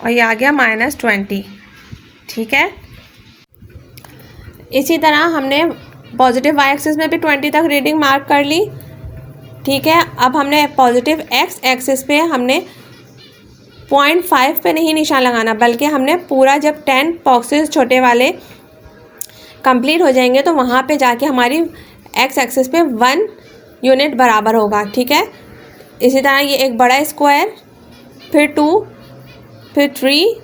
और ये आ गया -20। ठीक है, इसी तरह हमने पॉजिटिव वाई एक्सिस में भी 20 तक रीडिंग मार्क कर ली। ठीक है, अब हमने पॉजिटिव एक्स एक्सिस पे हमने 0.5 पे नहीं निशान लगाना, बल्कि हमने पूरा जब 10 बॉक्सेस छोटे वाले कंप्लीट हो जाएंगे तो वहाँ पे जाके हमारी एक्स एक्सिस पे 1 यूनिट बराबर होगा। ठीक है, इसी तरह ये एक बड़ा स्क्वायर, फिर 2, फिर 3,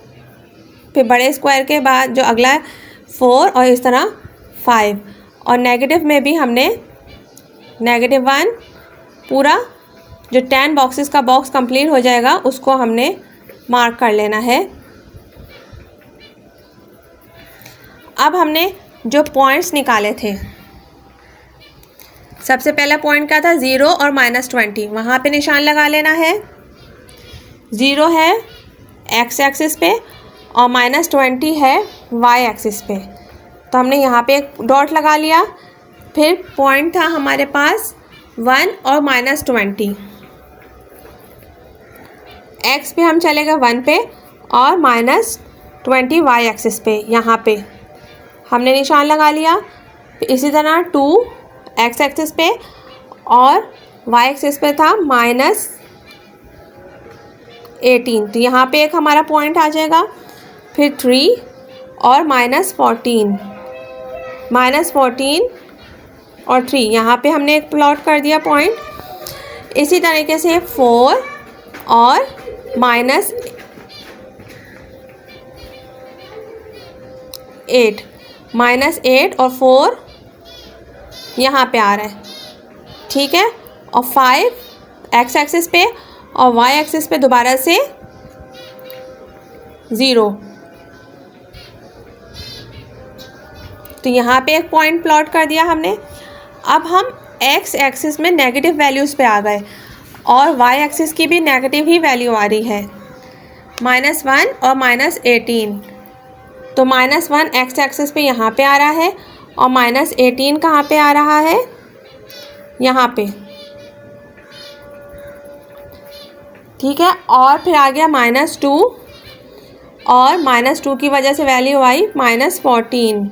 फिर बड़े स्क्वायर के बाद जो अगला 4 और इस तरह 5। और नेगेटिव में भी हमने -1 पूरा जो 10 बॉक्सेस का बॉक्स कंप्लीट हो जाएगा उसको हमने मार्क कर लेना है। अब हमने जो पॉइंट्स निकाले थे, सबसे पहला पॉइंट क्या था, 0 और -20, वहाँ पे निशान लगा लेना है। 0 है एक्स एक्सिस पे और -20 है वाई एक्सिस पे, तो हमने यहाँ पे एक डॉट लगा लिया। फिर पॉइंट था हमारे पास 1 और -20, एक्स पे हम चले गए 1 पे और -20 वाई एक्सिस पे, यहाँ पे हमने निशान लगा लिया। इसी तरह 2 एक्स एक्सिस पे और वाई एक्सिस पे था -18, तो यहाँ पे एक हमारा पॉइंट आ जाएगा। फिर 3 और -14 और 3, यहाँ पे हमने एक प्लॉट कर दिया पॉइंट। इसी तरीके से 4 और -8 -8 और 4 यहाँ पे आ रहा है। ठीक है, और 5 एक्स एक्सिस पे और वाई एक्सिस पे दोबारा से 0, तो यहाँ पे एक पॉइंट प्लॉट कर दिया हमने। अब हम एक्स एक्सिस में नेगेटिव वैल्यूज़ पे आ गए और वाई एक्सिस की भी नेगेटिव ही वैल्यू आ रही है, -1 और -18, तो -1 एक्स एक्सिस पे यहाँ पे आ रहा है और -18 कहाँ पे आ रहा है, यहाँ पे। ठीक है, और फिर आ गया -2 और -2 की वजह से वैल्यू आई -14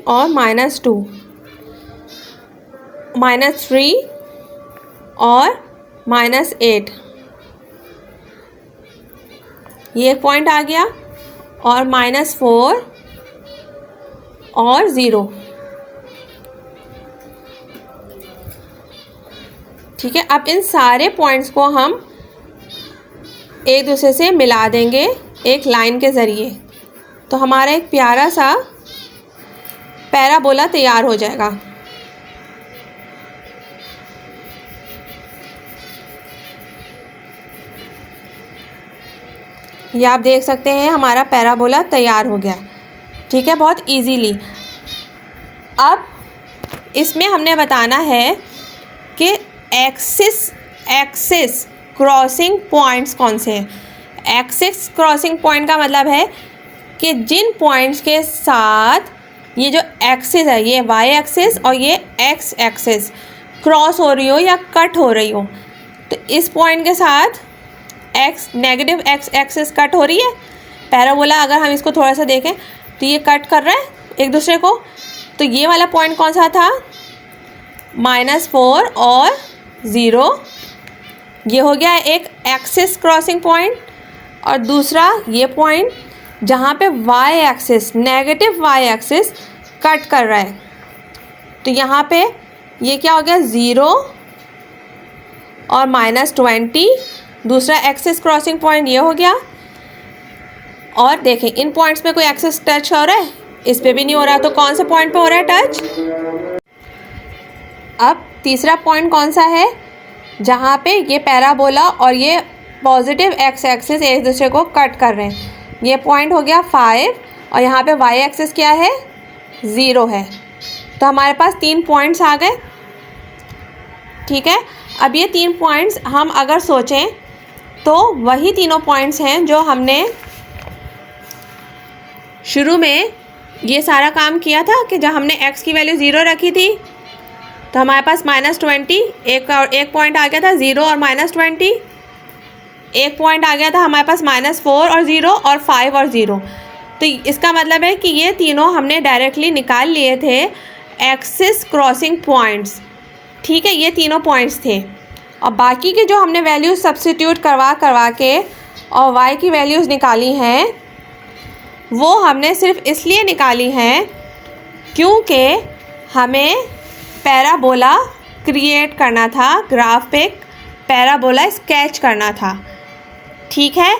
और -2, -3 और -8, ये एक पॉइंट आ गया, और -4 और 0। ठीक है, अब इन सारे पॉइंट्स को हम एक दूसरे से मिला देंगे एक लाइन के ज़रिए, तो हमारा एक प्यारा सा पैराबोला तैयार हो जाएगा। ये आप देख सकते हैं हमारा पैराबोला तैयार हो गया। ठीक है, बहुत इजीली। अब इसमें हमने बताना है कि एक्सिस क्रॉसिंग पॉइंट्स कौन से हैं। एक्सिस क्रॉसिंग पॉइंट का मतलब है कि जिन पॉइंट्स के साथ ये जो एक्सिस है, ये वाई एक्सिस और ये एक्स एक्सिस क्रॉस हो रही हो या कट हो रही हो, तो इस पॉइंट के साथ नेगेटिव एक्स एक्सिस कट हो रही है। पैराबोला अगर हम इसको थोड़ा सा देखें तो ये कट कर रहा है एक दूसरे को, तो ये वाला पॉइंट कौन सा था, -4 और 0, ये हो गया एक एक्सिस क्रॉसिंग पॉइंट। और दूसरा ये पॉइंट जहाँ पे Y axis, negative Y axis cut कर रहा है, तो यहाँ पे ये क्या हो गया, 0 और -20, दूसरा एक्सिस क्रॉसिंग पॉइंट ये हो गया। और देखें इन पॉइंट्स में कोई एक्सिस टच हो रहा है, इस पे भी नहीं हो रहा, तो कौन से पॉइंट पे हो रहा है टच। अब तीसरा पॉइंट कौन सा है, जहाँ पे ये पैराबोला और ये पॉजिटिव एक्स एक्सिस एक दूसरे को कट कर रहे हैं, ये पॉइंट हो गया 5 और यहाँ पे वाई एक्सिस क्या है, 0 है। तो हमारे पास 3 पॉइंट्स आ गए। ठीक है, अब ये 3 पॉइंट्स हम अगर सोचें तो वही तीनों पॉइंट्स हैं जो हमने शुरू में ये सारा काम किया था कि जब हमने x की वैल्यू 0 रखी थी तो हमारे पास -20, एक पॉइंट आ गया था 0 और -20, एक पॉइंट आ गया था हमारे पास -4 और 0 और 5 और 0। तो इसका मतलब है कि ये तीनों हमने डायरेक्टली निकाल लिए थे एक्सिस क्रॉसिंग पॉइंट्स। ठीक है, ये तीनों पॉइंट्स थे। और बाकी के जो हमने वैल्यूज़ सब्स्टिट्यूट करवा के और y की वैल्यूज़ निकाली हैं, वो हमने सिर्फ इसलिए निकाली हैं क्योंकि हमें पैराबोला क्रिएट करना था, ग्राफ पे पैराबोला स्केच करना था। ठीक है,